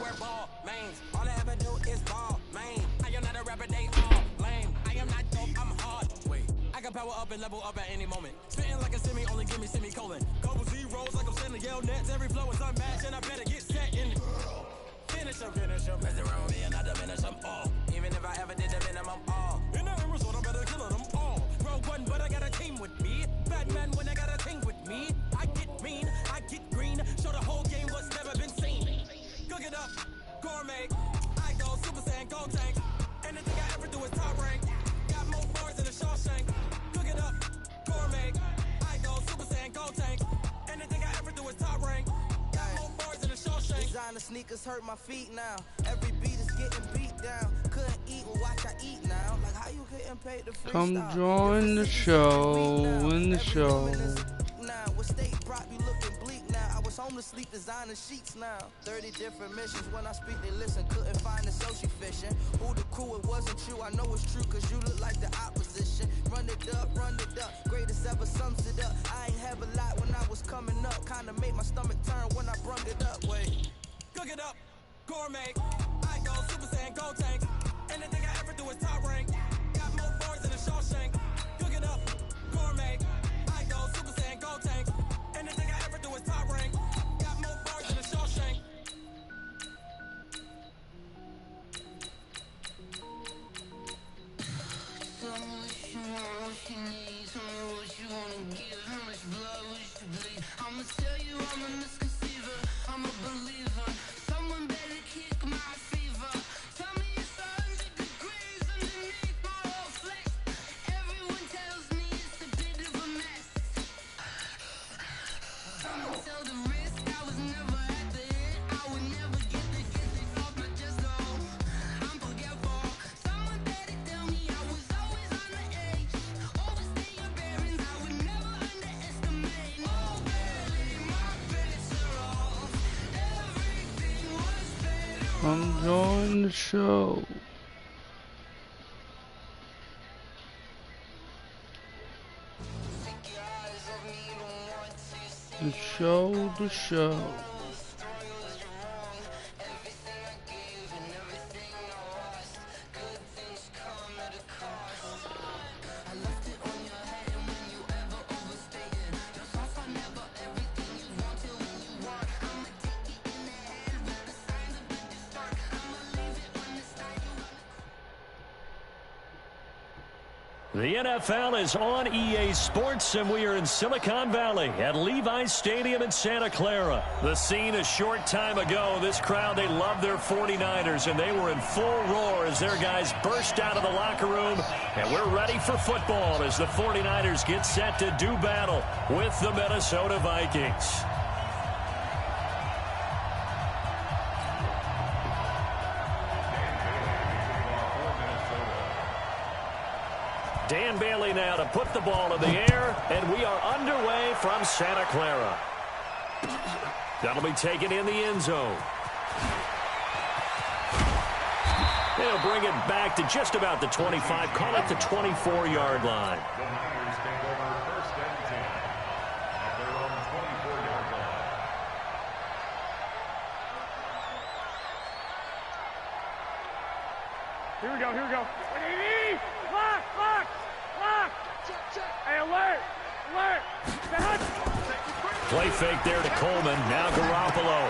wear ball, mains. All I ever do is ball, main. I am not a rapper, they all lame. I am not dope, I'm hard. Wait, I can power up and level up at any moment. Spitting like a semi, only give me semicolon. Couple zeros like I'm sending yell nets. Every flow is unmatched, and I better get set in. Finish them. Mess around with me and I diminish them all. Even if I ever did the minimum all. In the end result, I better kill them all. Rogue one, but I got a team with me. Batman when I got a team with me. I get mean, I get green. Show the whole game what's never been seen. Cook it up, gourmet. I go Super Saiyan, go tank. Anything I ever do is top rank. Got more bars than a Shawshank. Cook it up, gourmet. I go Super Saiyan, go tank. Anything I ever do is top rank. Got more bars than a Shawshank. Designer sneakers hurt my feet now. Every beat is getting beat down. Couldn't eat, well watch I eat now. Like how you getting paid to freestyle? Come join the show, in the show. Now, what state brought me looking bleak now? I was home to sleep designing sheets now. 30 different missions. When I speak, they listen. Couldn't find the social fishing. Who the crew, it wasn't you. I know it's true, cause you look like the opposition. Run it up. Greatest ever sums it up. I ain't have a lot when I was coming up. Kinda made my stomach turn when I brung it up. Wait. Cook it up, gourmet. I go Super Saiyan, go tank. Anything I ever do is top rank. Got more bars than a Shawshank. Cook it up, gourmet. I go Super Saiyan, go tank. Anything I ever do is top rank. Got more bars than a Shawshank. Tell me what you want, what you need. Tell me what you wanna give. How much blood wish to bleed? I'ma tell you I'm a misconceiver. I'm a believer. Someone better kick my fever. Tell me it's 100 degrees underneath my whole flesh. Everyone tells me it's a bit of a mess. Tell the risk, I was never at the hit. I would never get the kiss they off my chest though. I'm forgetful. Someone better tell me I was always on the edge. Overstay your bearings, I would never underestimate. Oh baby, my credits are off. Everything was better. Come join the show. Take your eyes off me, don't want to see. The show. Story was wrong. Everything I gave and everything I lost. Good things come at a cost. I left it on your head, and when you ever overstay it, yourself I never everything you wanted when you want. I'ma take it in the head with the signs of a distort. I'ma leave it when it's time you wanna. The NFL is on EA Sports, and we are in Silicon Valley at Levi's Stadium in Santa Clara. The scene a short time ago. This crowd, they love their 49ers, and they were in full roar as their guys burst out of the locker room. And we're ready for football as the 49ers get set to do battle with the Minnesota Vikings. Dan Bailey now to put the ball in the air, and we are underway from Santa Clara. That'll be taken in the end zone. They'll bring it back to just about the 25, call it the 24-yard line. Here we go. Lock. Hey, alert. Play fake there to Coleman. Now Garoppolo.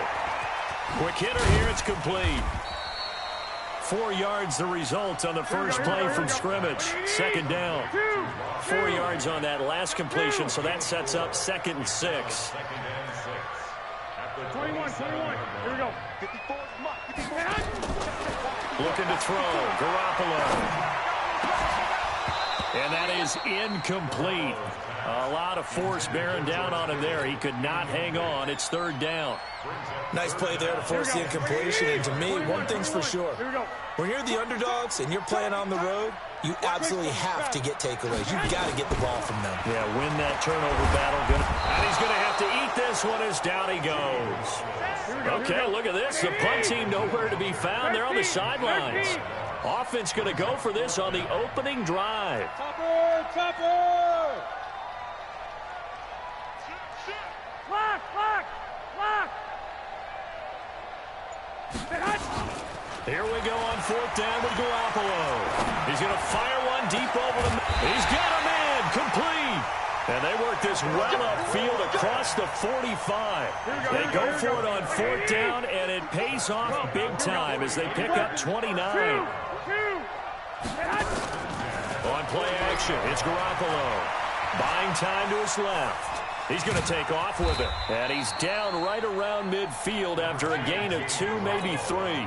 Quick hitter here. It's complete. 4 yards the result on the first play from scrimmage. Second down. 4 yards on that last completion, so that sets up 2nd and 6. 21. Here we go. 54. Looking to throw. Garoppolo. And that is incomplete. A lot of force bearing down on him there. He could not hang on. It's 3rd down. Nice play there to force the incompletion. And to me, one thing's for sure. When you're the underdogs and you're playing on the road, you absolutely have to get takeaways. You've got to get the ball from them. Yeah, win that turnover battle. And he's going to have to eat this one as down he goes. Okay, look at this. The punt team nowhere to be found. They're on the sidelines. Offense going to go for this on the opening drive. Topper! Lock! Here we go on 4th down with Garoppolo. He's going to fire one deep over the middle. He's got a man complete. And they work this well upfield across the 45. They go for it on 4th down, and it pays off big time as they pick up 29. On play action, it's Garoppolo. Buying time to his left. He's going to take off with it. And he's down right around midfield after a gain of 2, maybe 3.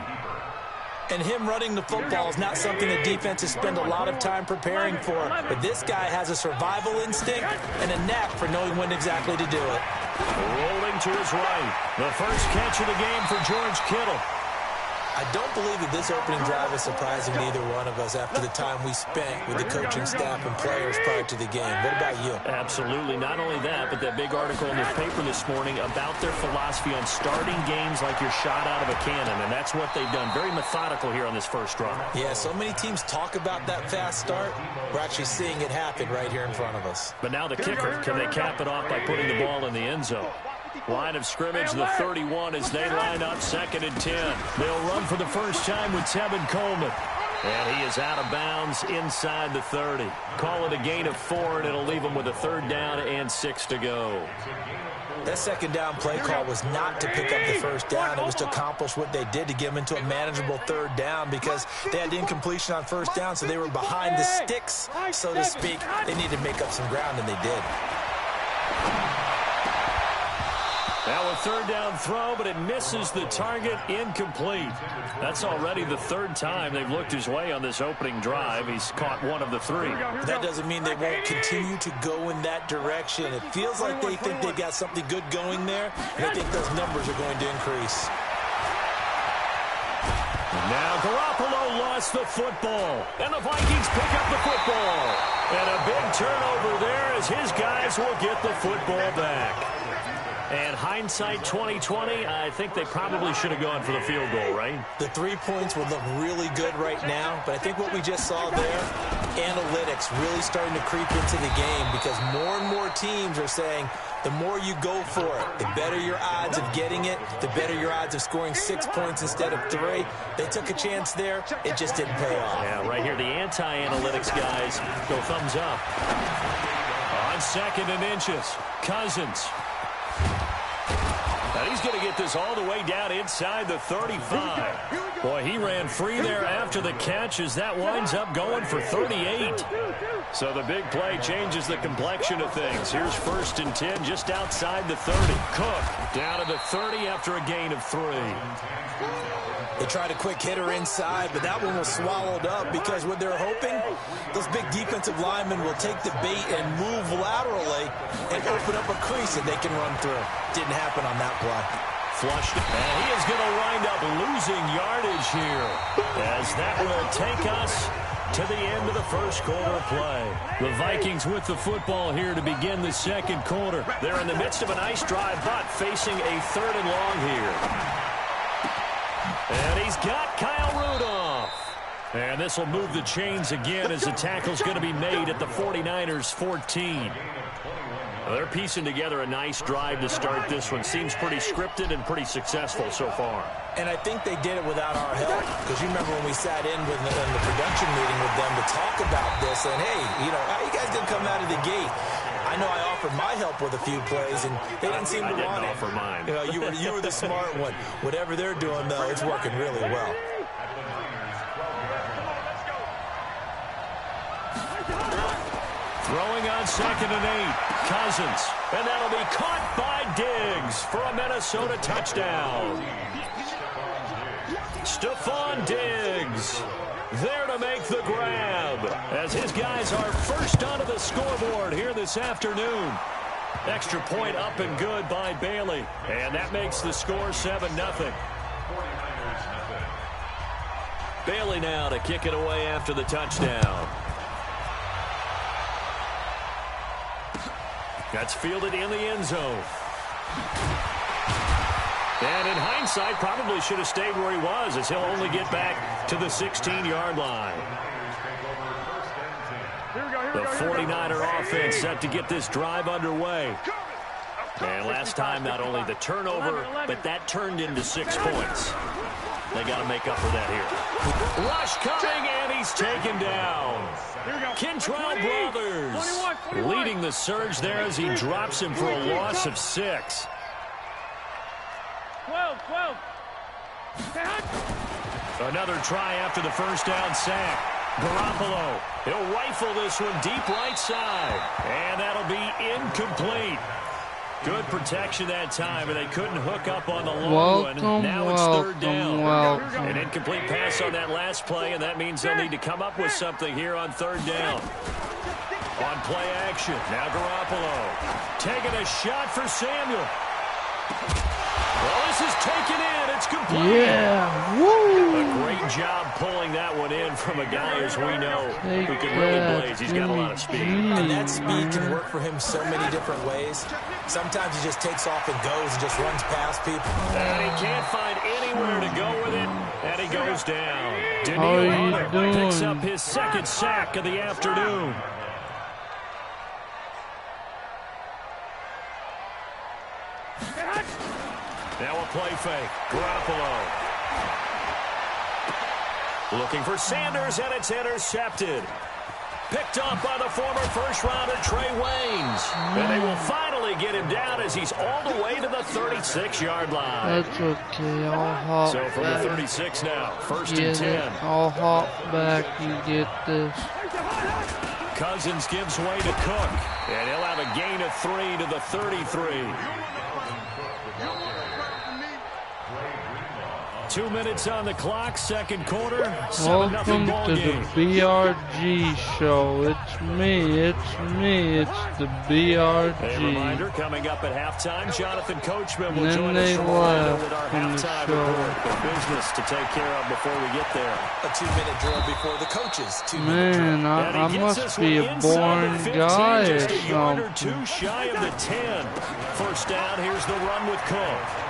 And him running the football is not something the defenses spend a lot of time preparing for. But this guy has a survival instinct and a knack for knowing when exactly to do it. Rolling to his right. The first catch of the game for George Kittle. I don't believe that this opening drive is surprising neither one of us after the time we spent with the coaching staff and players prior to the game. What about you? Absolutely. Not only that, but that big article in the paper this morning about their philosophy on starting games like you're shot out of a cannon, and that's what they've done. Very methodical here on this first drive. Yeah, so many teams talk about that fast start. We're actually seeing it happen right here in front of us. But now the kicker, can they cap it off by putting the ball in the end zone? Line of scrimmage, the 31 as they line up 2nd and 10. They'll run for the first time with Tevin Coleman. And he is out of bounds inside the 30. Call it a gain of 4, and it'll leave them with a 3rd down and 6 to go. That 2nd down play call was not to pick up the 1st down. It was to accomplish what they did to get them into a manageable 3rd down because they had incompletion on 1st down, so they were behind the sticks, so to speak. They needed to make up some ground, and they did. Now a 3rd down throw, but it misses the target, incomplete. That's already the 3rd time they've looked his way on this opening drive. He's caught 1 of the 3. That doesn't mean they won't continue to go in that direction. It feels like they think they've got something good going there, and I think those numbers are going to increase. Now Garoppolo lost the football, and the Vikings pick up the football. And a big turnover there as his guys will get the football back. And hindsight 2020, I think they probably should have gone for the field goal, right? The 3 points would look really good right now, but I think what we just saw there, analytics really starting to creep into the game because more and more teams are saying the more you go for it, the better your odds of getting it, the better your odds of scoring 6 points instead of 3. They took a chance there. It just didn't pay off. Yeah, right here, the anti-analytics guys go thumbs up. On 2nd and inches, Cousins. And he's going to get this all the way down inside the 35. Boy, he ran free there after the catch as that winds up going for 38. So the big play changes the complexion of things. Here's 1st and 10 just outside the 30. Cook down to the 30 after a gain of 3. They tried a quick hitter inside, but that one was swallowed up because what they're hoping, those big defensive linemen will take the bait and move laterally and open up a crease that they can run through. Didn't happen on that play. Flushed, and he is going to wind up losing yardage here as that will take us to the end of the first quarter of play. The Vikings with the football here to begin the 2nd quarter. They're in the midst of a nice drive, but facing a 3rd and long here. And he's got Kyle Rudolph. And this will move the chains again as the tackle's going to be made at the 49ers 14. They're piecing together a nice drive to start this one. Seems pretty scripted and pretty successful so far. And I think they did it without our help. Because you remember when we sat in with the production meeting with them to talk about this. And, hey, you know, how you guys going to come out of the gate? I know I offered my help with a few plays, and they didn't seem to want it. I didn't offer mine. You know, you were the smart one. Whatever they're doing, though, it's working really well. Throwing on 2nd and 8. Cousins. And that'll be caught by Diggs for a Minnesota touchdown. Stephon Diggs there to make the grab as his guys are first onto the scoreboard here this afternoon. Extra point up and good by Bailey. And that makes the score 7-0. Bailey now to kick it away after the touchdown. That's fielded in the end zone. And in hindsight, probably should have stayed where he was as he'll only get back to the 16-yard line. The 49er offense set to get this drive underway. And last time, not only the turnover, but that turned into 6 points. They got to make up for that here. Rush coming, and he's taken down. Kentrell Brothers leading the surge there as he drops him for a loss of 6. 12. Another try after the first down sack. Garoppolo, he'll rifle this one deep right side. And that'll be incomplete. Good protection that time, and they couldn't hook up on the long one. Now it's third down. An incomplete pass on that last play, and that means they'll need to come up with something here on third down. On play action, now Garoppolo taking a shot for Samuel. Well, this is taken in. It's complete. Yeah. Woo. A great job pulling that one in from a guy, as we know, who can really blaze. He's got a lot of speed. And that speed can work for him so many different ways. Sometimes he just takes off and goes and just runs past people. And he can't find anywhere to go with it. And he goes down. Daniil Hunter picks up his second sack of the afternoon. Now a play fake. Garoppolo. Looking for Sanders, and it's intercepted. Picked up by the former first-rounder Trey Waynes. And they will finally get him down as he's all the way to the 36-yard line. That's okay. I'll hop So from back. the 36 now, first and Get 10. it. I'll hop back. You get this. Cousins gives way to Cook. And he'll have a gain of 3 to the 33. 2 minutes on the clock, second quarter. 7-0 ball Welcome to game. the BRG Show. It's me. It's the BRG. A reminder, coming up at halftime, Jonathan Coachman will Then join they us from Orlando left with our from the halftime show. report. The business to take care of before we get there. A 2-minute drill before the coaches. 2-minute drill. Man, I And he gets must us be one a inside boring the 15, guy or just a yard or something. two shy of the 10. First down, here's the run with Cook.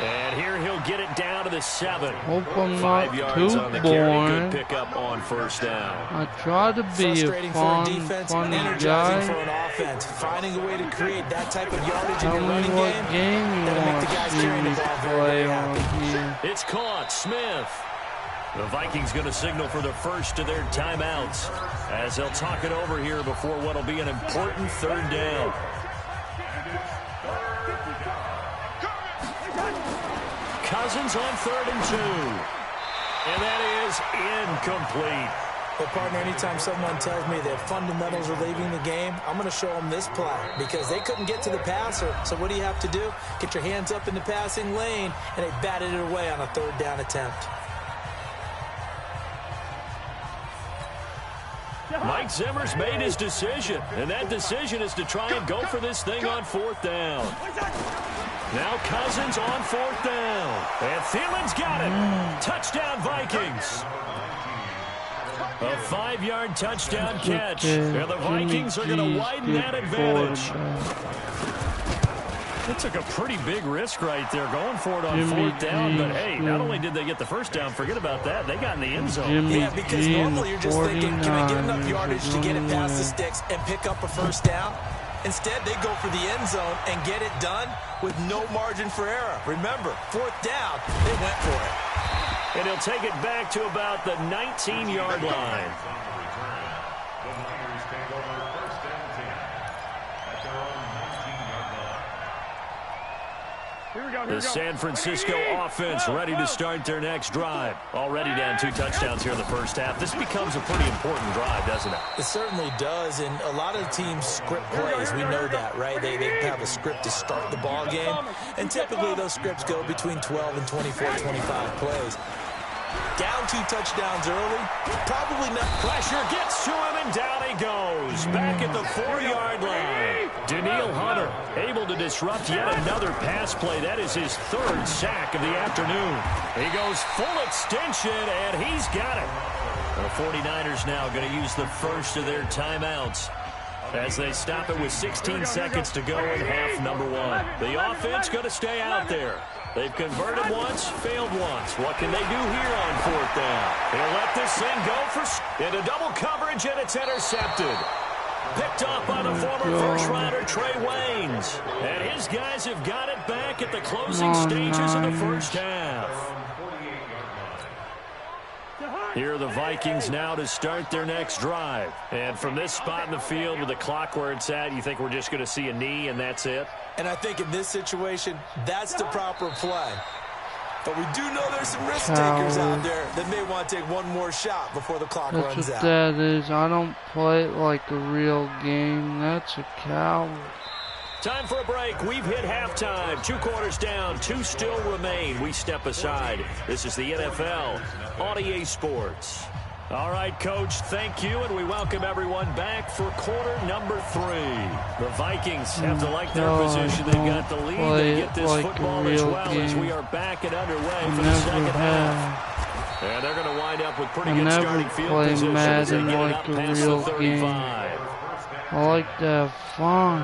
And here he'll get it down to the 7. Hope I'm 5 not yards too on the carry. boring. Good pickup on first down. I try to be a Frustrating for a fun, defense, funny energizing for guy. an offense. Finding a way to create that type of yardage in Tell your me running what game. game you That'll make want the to guys see carrying the me ball very, play very on happy. here. It's caught. Smith. The Vikings going to signal for the first of their timeouts as they'll talk it over here before what will be an important third down. Cousins on 3rd and 2. And that is incomplete. But, partner, anytime someone tells me their fundamentals are leaving the game, I'm going to show them this play because they couldn't get to the passer. So what do you have to do? Get your hands up in the passing lane, and they batted it away on a third down attempt. Mike Zimmer's made his decision, and that decision is to try and go for this thing on 4th down. Now Cousins on 4th down. And Thielen's got it. Touchdown, Vikings. A 5-yard touchdown catch. And the Vikings are going to widen that advantage. They took a pretty big risk right there going for it on 4th down. But, hey, not only did they get the first down, forget about that, they got in the end zone. Yeah, because normally you're just thinking, can I get enough yardage to get it past the sticks and pick up a first down? Instead, they go for the end zone and get it done with no margin for error. Remember, 4th down, they went for it. And he'll take it back to about the 19-yard line. The San Francisco offense ready to start their next drive. Already down 2 touchdowns here in the first half. This becomes a pretty important drive, doesn't it? It certainly does, and a lot of teams script plays. We know that, right? They have a script to start the ball game, and typically those scripts go between 12 and 24, 25 plays. Down 2 touchdowns early, probably not. Pressure gets to him, and down he goes. Back at the 4-yard line. Daniil Hunter able to disrupt yet another pass play. That is his 3rd sack of the afternoon. He goes full extension, and he's got it. The 49ers now going to use the first of their timeouts as they stop it with 16 seconds to go in half number 1. The offense going to stay out there. They've converted once, failed once. What can they do here on 4th down? He'll let this thing go into double coverage, and it's intercepted. Picked off by the former first-rounder Trey Waynes. And his guys have got it back at the closing stages of the first half. Here are the Vikings now to start their next drive. And from this spot in the field with the clock where it's at, you think we're just going to see a knee and that's it? And I think in this situation, that's the proper play. But we do know there's some risk takers out there that may want to take one more shot before the clock runs out. That's what that is. I don't play it like a real game. That's a coward. Time for a break. We've hit halftime. 2 quarters down. 2 still remain. We step aside. This is the NFL on EA Sports. All right, Coach, thank you, and we welcome everyone back for quarter number 3. The Vikings have to like their position. They've got the lead. They get this like football as well as we are back and underway for the second half. And they're going to wind up with pretty good starting field position as they get it up past the 35. I like to have fun.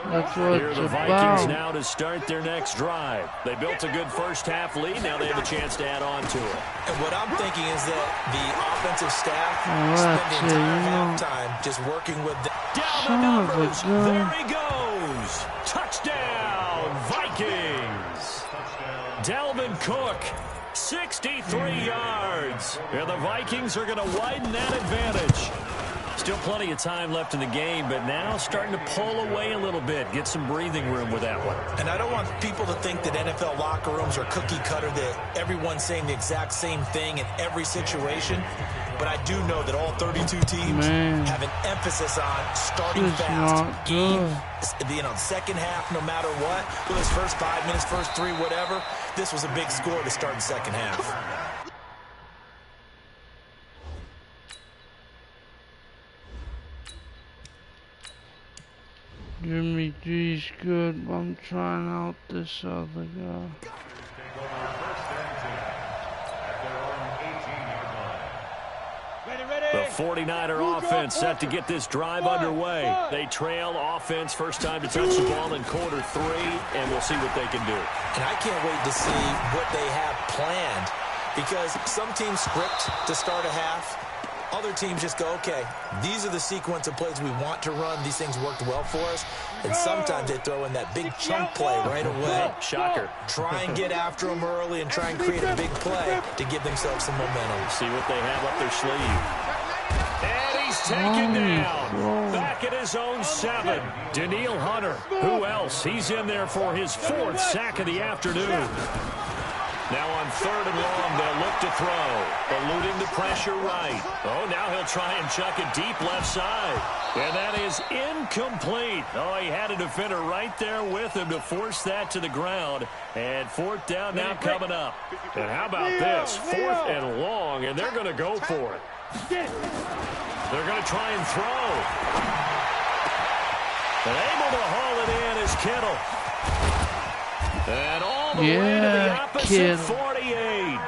That's what Here are the Vikings now to start their next drive. They built a good first-half lead. Now they have a chance to add on to it. And what I'm thinking is that the offensive staff spend the entire halftime just working with the... Down the numbers. There he goes. Touchdown, Vikings. Dalvin Cook, 63 yards. And the Vikings are going to widen that advantage. Still plenty of time left in the game, but now starting to pull away a little bit, get some breathing room with that one. And I don't want people to think that NFL locker rooms are cookie cutter, that everyone's saying the exact same thing in every situation. But I do know that all 32 teams have an emphasis on starting fast. Second half, no matter what, whether it's first 5 minutes, first 3, whatever, this was a big score to start the second half. Jimmy G's good, but I'm trying out this other guy. The 49er offense set to get this drive underway. They trail offense first time to touch the ball in quarter 3, and we'll see what they can do. And I can't wait to see what they have planned, because some teams script to start a half. Other teams just go, okay, these are the sequence of plays we want to run. These things worked well for us. And sometimes they throw in that big chunk play right away. Shocker. Try and get after them early and try and create a big play to give themselves some momentum. See what they have up their sleeve. And he's taken down. Back at his own 7. Daniil Hunter. Who else? He's in there for his 4th sack of the afternoon. Now on 3rd and long, they'll look to throw. Eluding the pressure right. Oh, now he'll try and chuck it deep left side. And that is incomplete. Oh, he had a defender right there with him to force that to the ground. And 4th down now coming up. And how about this? 4th and long, and they're going to go for it. They're going to try and throw. And able to haul it in is Kittle. And all the way to the opposite 48.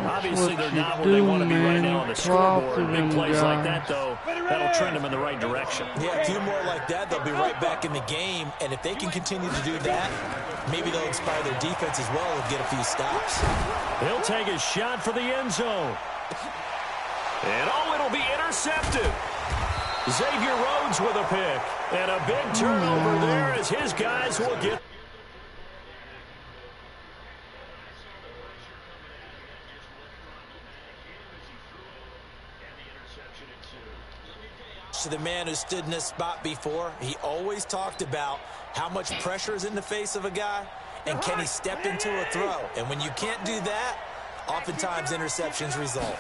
Obviously, they're not where they want to be right now on the scoreboard. Big plays like that, though, that'll trend them in the right direction. Yeah, a few more like that, they'll be right back in the game. And if they can continue to do that, maybe they'll inspire their defense as well and get a few stops. He'll take a shot for the end zone. And, oh, it'll be intercepted. Xavier Rhodes with a pick. And a big turnover there as his guys will get... To the man who stood in this spot before, he always talked about how much pressure is in the face of a guy and can he step into a throw. And when you can't do that, oftentimes interceptions result.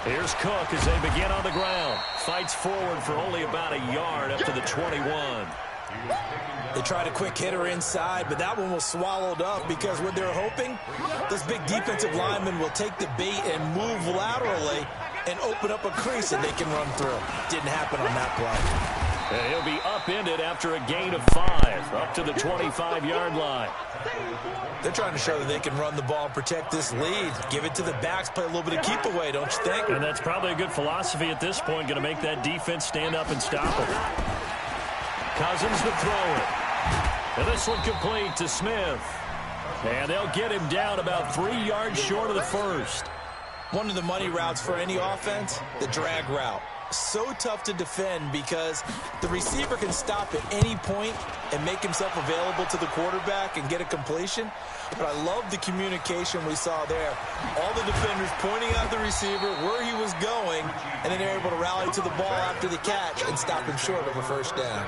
Here's Cook as they begin on the ground. Fights forward for only about a yard up to the 21. They tried a quick hitter inside, but that one was swallowed up because what they're hoping, those big defensive linemen will take the bait and move laterally and open up a crease that they can run through. Didn't happen on that play. And he'll be upended after a gain of 5, up to the 25-yard line. They're trying to show that they can run the ball and protect this lead. Give it to the backs, play a little bit of keep away, don't you think? And that's probably a good philosophy at this point, going to make that defense stand up and stop it. Cousins to throw it. And this one complete to Smith. And they'll get him down about 3 yards short of the first. One of the money routes for any offense, the drag route. so tough to defend because the receiver can stop at any point and make himself available to the quarterback and get a completion. But I love the communication we saw there. All the defenders pointing out the receiver, where he was going, and then they're able to rally to the ball after the catch and stop him short of a first down.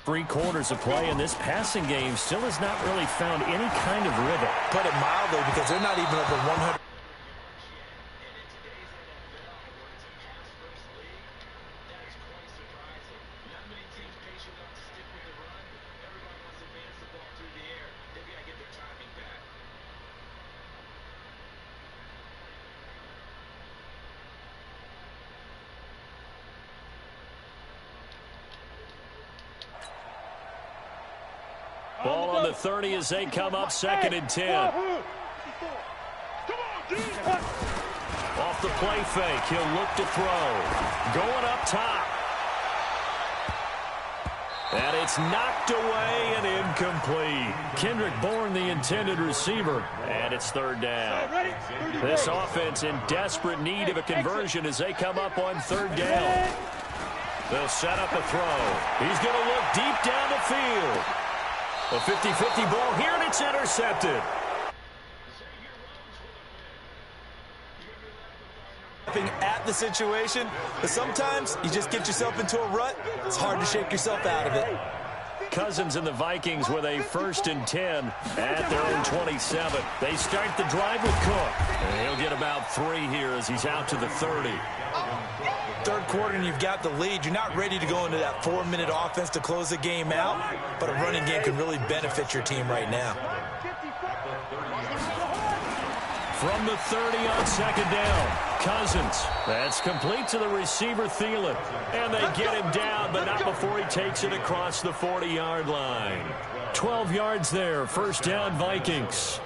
Three quarters of play, and this passing game still has not really found any kind of rhythm. Put it mildly, because they're not even over 100. Ball on the 30 as they come up 2nd and 10. Off the play fake, he'll look to throw. Going up top. And it's knocked away and incomplete. Kendrick Bourne, the intended receiver, and it's 3rd down. This offense in desperate need of a conversion as they come up on 3rd down. They'll set up a throw. He's going to look deep down the field. A 50-50 ball here, and it's intercepted. At the situation, but sometimes you just get yourself into a rut. It's hard to shake yourself out of it. Cousins and the Vikings with a 1st and 10 at their own 27. They start the drive with Cook. And he'll get about 3 here as he's out to the 30. 3rd quarter and you've got the lead. You're not ready to go into that 4-minute offense to close the game out, but a running game can really benefit your team right now. From the 30 on 2nd down, Cousins. That's complete to the receiver, Thielen. And they get him down, but not before he takes it across the 40-yard line. 12 yards there, 1st down, Vikings.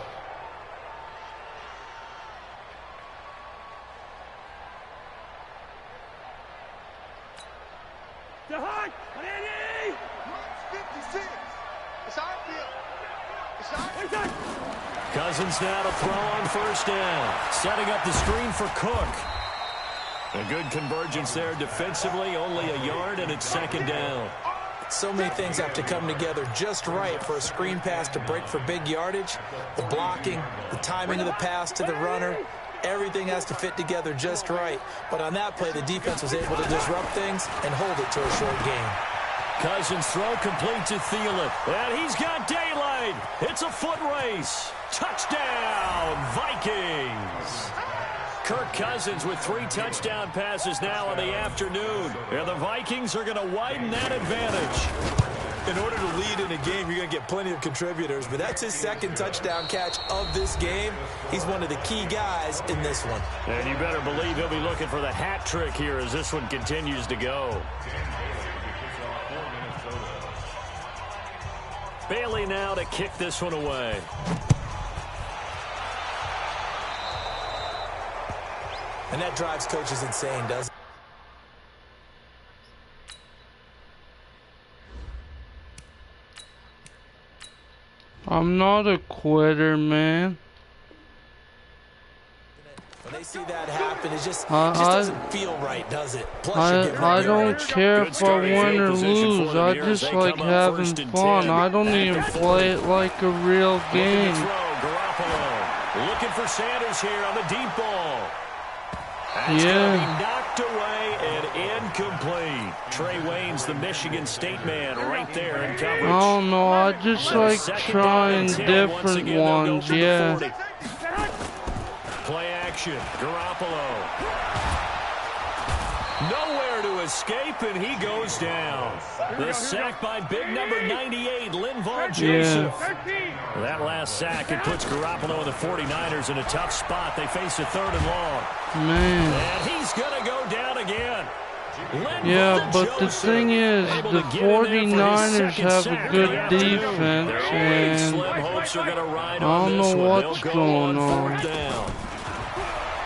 Cousins now to throw on 1st down. Setting up the screen for Cook. A good convergence there defensively. Only a yard, and it's 2nd down. So many things have to come together just right for a screen pass to break for big yardage. The blocking, the timing of the pass to the runner, everything has to fit together just right. But on that play, the defense was able to disrupt things and hold it to a short game. Cousins throw complete to Thielen. And he's got daylight. It's a foot race. Touchdown, Vikings. Kirk Cousins with 3 touchdown passes now in the afternoon. And the Vikings are going to widen that advantage. In order to lead in a game, you're going to get plenty of contributors, but that's his 2nd touchdown catch of this game. He's one of the key guys in this one. And you better believe he'll be looking for the hat trick here as this one continues to go. Bailey now to kick this one away. And that drives coaches insane, doesn't it? I'm not a quitter, man. When they see that happen, it just doesn't feel right, does it? Plus, I don't care if I win or lose. I just like having fun. I don't even play it like a real game. Looking for Sanders here on the deep ball. That's yeah. Be knocked away and incomplete. Trey Wayne's the Michigan State man right there in coverage. I don't know. I just like trying different ones. Yeah. Play action. Garoppolo. Nowhere to escape, and he goes down. The sack by big number 98, Linval Joseph. Yeah. That last sack, it puts Garoppolo and the 49ers in a tough spot. They face a 3rd and long. Man. And he's going to go down again. Yeah, but the thing is, the 49ers have a good defense, and I don't know what's going on.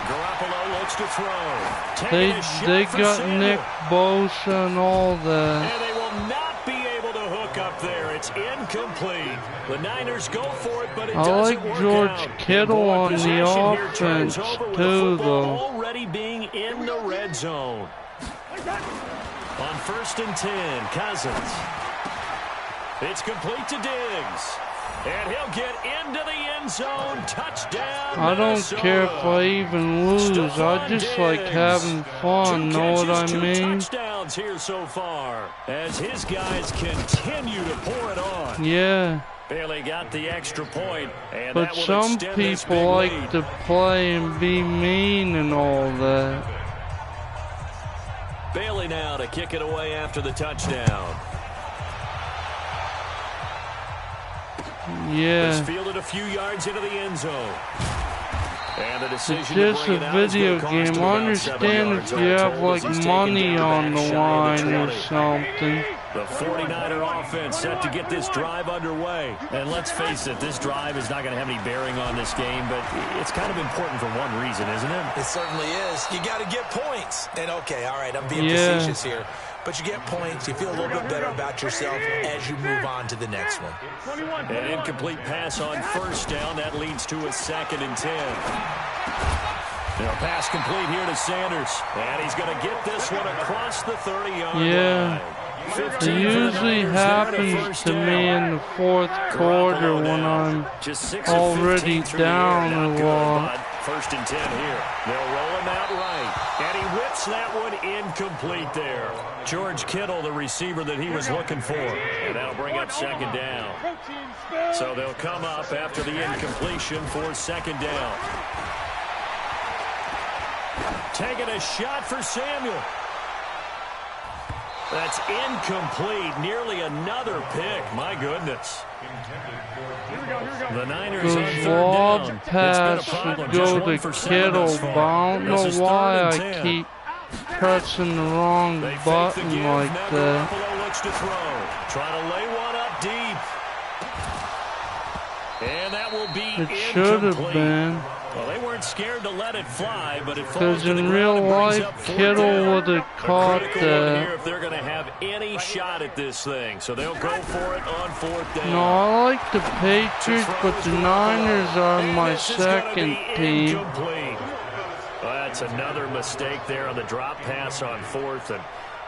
Garoppolo looks to throw. They got Nick Bosa and all that. And they will not be able to hook back up there. It's incomplete. The Niners go for it, but it I doesn't like work George out. Kittle on the Possession here offense turns over with too, football though. already being in the red zone. On 1st and 10, Cousins. It's complete to Diggs. And he'll get into the end zone. Touchdown, I don't Minnesota. care if I even lose. I just like having fun, know what I Two mean? touchdowns here so far as his guys continue to pour it on. Yeah. Bailey got the extra point, and But that will some extend this big people like lead. to play and be mean and all that. Bailey now to kick it away after the touchdown. Yeah. It's fielded a few yards into the end zone. And the It's decision just to bring a it out is video gonna cost game. him I about 7 understand yards if all you have told as like he's taken money down on the back shy of line or 20. something. The 49er offense set to get this drive underway. And let's face it, this drive is not going to have any bearing on this game, but it's kind of important for one reason, isn't it? It certainly is. You got to get points. And, okay, all right, I'm being Yeah. facetious here. But you get points. You feel a little bit better about yourself as you move on to the next one. An incomplete pass on 1st down. That leads to a 2nd and 10. Now, pass complete here to Sanders. And he's going to get this one across the 30-yard line. It usually happens to me in the 4th quarter when I'm already down a lot. 1st and 10 here. They'll roll him out right. And he whips that one incomplete there. George Kittle, the receiver that he was looking for. And that'll bring up 2nd down. So they'll come up after the incompletion for 2nd down. Taking a shot for Samuel. That's incomplete. Nearly another pick. My goodness. The Niners on 3rd Lob down. pass It's been a problem. should go Just 1 to for 7 Kittle, thus but far. I don't This know is why 3rd I and 10. keep pressing the wrong They fake the button give. like Now that. Garoppolo looks to throw. Trying to lay one up deep. And that will be It should have incomplete. been. Well, they weren't scared to let it fly, but it falls Because to the in ground real and brings life, up 4th Kittle down. would have A caught critical one that. here if they're going to have any shot at this thing. So they'll go for it on 4th down. No, I like the Patriots, but the Niners are my second team. Incomplete. Well, that's another mistake there on the drop pass on 4th, and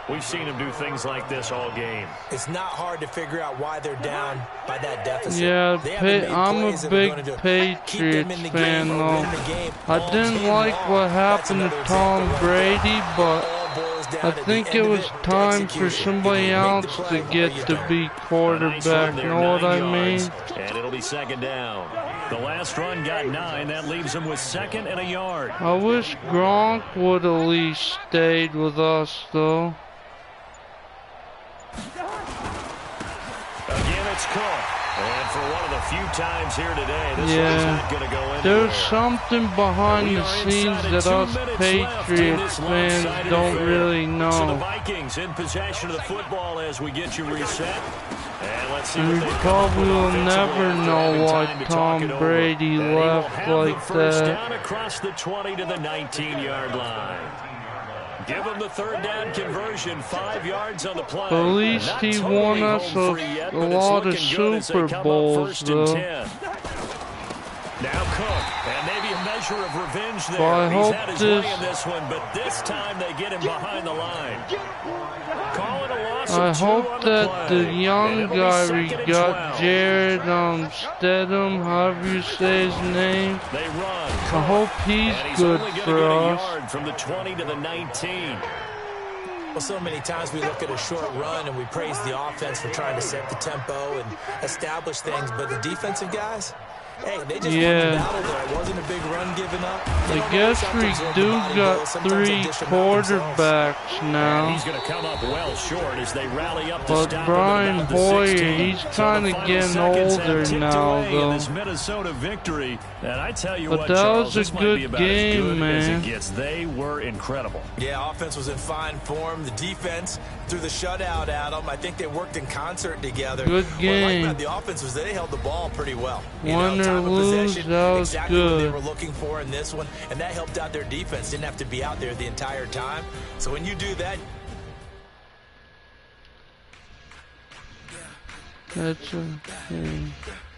we've seen him do things like this all game. It's not hard to figure out why they're down by that deficit. Yeah, They haven't made I'm a plays that are big gonna keep them Patriots in the fan, game or though. win the game I all didn't game like long. what That's happened another to example Tom right Brady, there. but It all boils down I at the think end it of was to time for execution. somebody Either you make else the to play or get you to don't. be Nice quarterback. run there, Know what 9 I mean? yards, and it'll be 2nd down. The last run got 9. That leaves them with 2nd and a yard. I wish Gronk would at least stayed with us, though. Again, it's Cook. And for one of the few times here today, this Yeah. one's not going to go anywhere. There's something behind We the are scenes inside that of 2 us minutes left in Patriots this fans lopsided don't affair. really So the know. Vikings in possession of the football as we get you reset. And let's see And what we they come probably up with will offensively never after know having why time to Tom talk it over. Brady And he will left have like the first that. down across the 20 to the 19-yard line. Give him the 3rd down conversion, 5 yards on the play. At least Not he totally won us home free yet, a but it's lot of looking good as they Super come up Bowls, 1st and though. 10. Now Cook, and maybe a measure of revenge there. Well, I He's hope had his this- way in this one, but this time they get him behind the line. Call it a loss I of 2 hope on that the the play. young And it'll be guy 2nd we and got, 12. Jared Stedham, however you say his name, They run. I hope he's And he's good only gonna for get a us. yard from the 20 to the 19. Well, so many times we look at a short run and we praise the offense for trying to set the tempo and establish things, but the defensive guys, hey, they just won the battle there. It wasn't a big run given up. I guess we do got 3 quarterbacks now. And he's going to come up well short as they rally up to But stop Brian him at about the Hoyer, 16. he's So kind the of final getting seconds have older ticked now, away in though. this Minnesota victory. And I tell you But what, that Charles, was a this might good be about game, as good as man. it gets. They were incredible. Yeah, offense was in fine form. The defense threw the shutout at them. I think they worked in concert together. Good What I game. liked about the offense was they held the ball pretty well. Win or time of lose, possession, that was exactly what they good. were looking for in this one, and that helped out their defense. Didn't have to be out there the entire time. So when you do that, That's a, yeah.